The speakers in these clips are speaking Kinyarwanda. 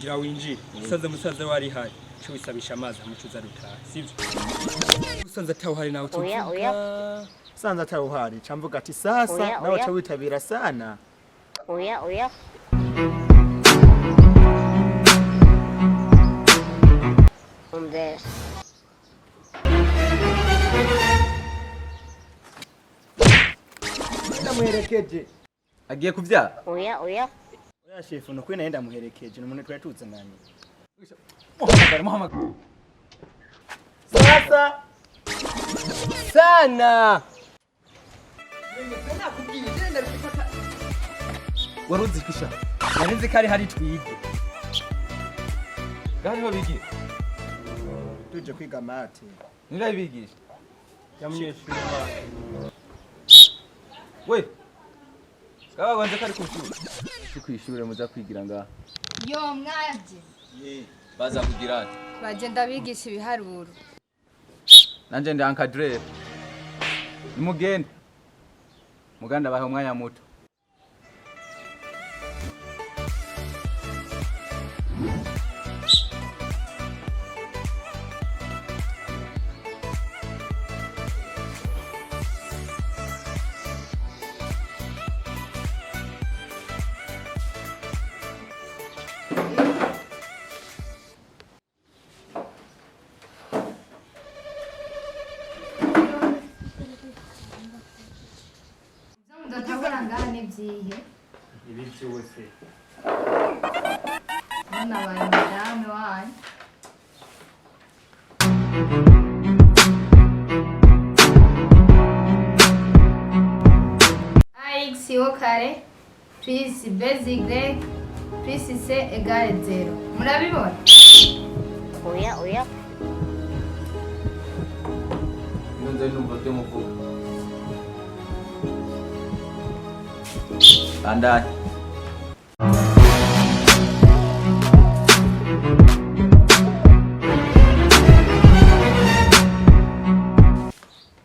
gira winjire usanze musaza wari hari cyo wisabisha amazi amucuza rutaha sivyo usanze atawuhari nawe oya usanze atawuhari camvuga ati sasa nawe cyo witabira sana oya Umbes ndamuherekeje agiye kuvyara oya shefu no kwina yenda muherekeje numuntu twari tuzananye muhamagara sasa sana waruzi kisha yarinze kari hari twige gariho bigiye tuje kwiga mate nirabigisha yamunyeshuri we kaba banze kari kushuri kwishuri muza kwigira ngaha yo mwaje baza kugira ati baje ndabigisha ibiharuro nanje ndi encadrer nimugende muganda bahe umwanya muto Nivyihe ibi byose mwana wa madame wanyu ax au carré plus basic plus c égale 0 murabibona oya nonze numva byo muvuga andani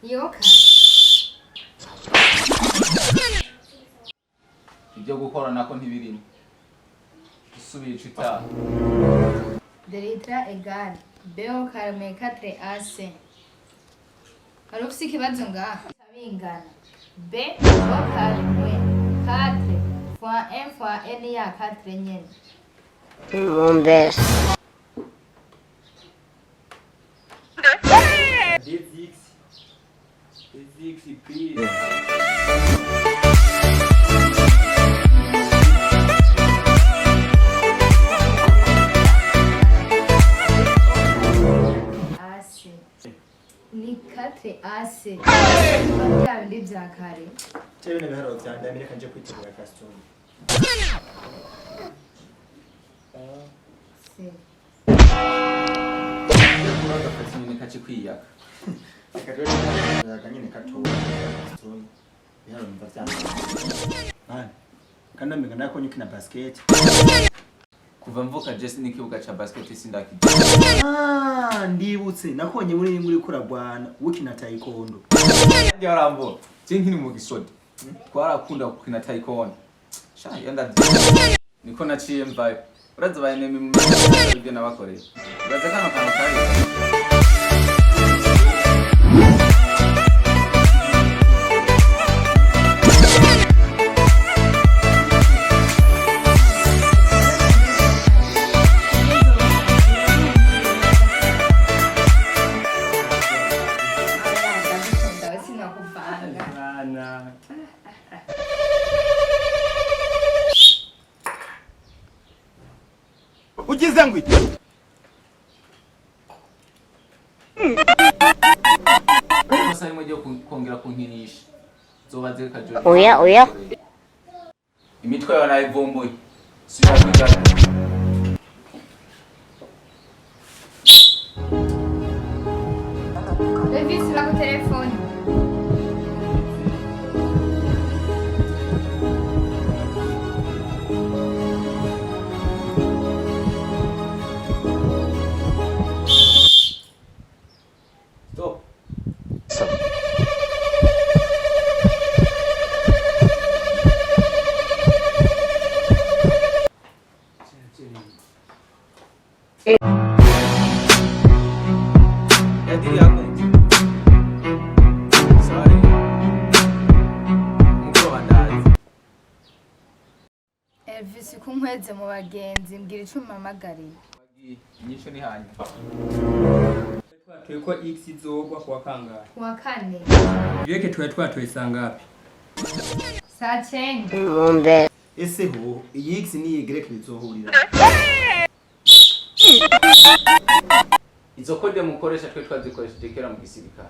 yoka ibyo gukora nako ntibirimo usubira icita delitra égale b au carré mais 4 ac hari ufise ikibazo ngaha bingana b au carré moins 4 fois 1 fois n ya 4 nyene Umbes Dezix please ni 4 ac ya bindi vya kare tewe n'ibiharo byanda Amerika nje kwitegura custom uragafata nyine kaci kwiyaka nyine katowe custom biharo numva byanda kandi amenga nako nyukina basket kuva mvuka Jesse n'ikibuga ca basket sindaki ndibutse nakonye muri kuragwana ukina taekwondo ndi arambo cinkini mu gisodi twarakunda gukina taekwondo sha yanda niko naciye mvayo uraza bayene mu byo nabakoreye uraza kano kantu kari ugize ngo iki Kosa rimwe ryo kongera kunkinisha zobaze kajo oya imitwe yawe nayivumbuye sinakwiga Levis lá com o telefone. stop Yadiri yakunze. Sorry. Mukuru wandazi. Elvis kunkweze mu bagenzi mbwira ico mpamagariye. Inyisho ni hanyuma. Twatoye ko X izogwa kuwa kangahe? Kuwa kane. Yeke twatoye sangapi? Saa 9. Mumbere. Ese ho iyi X ni Y bizohurira. Izo kode mukoresha twe twazikoresheje kera mu gisirikare.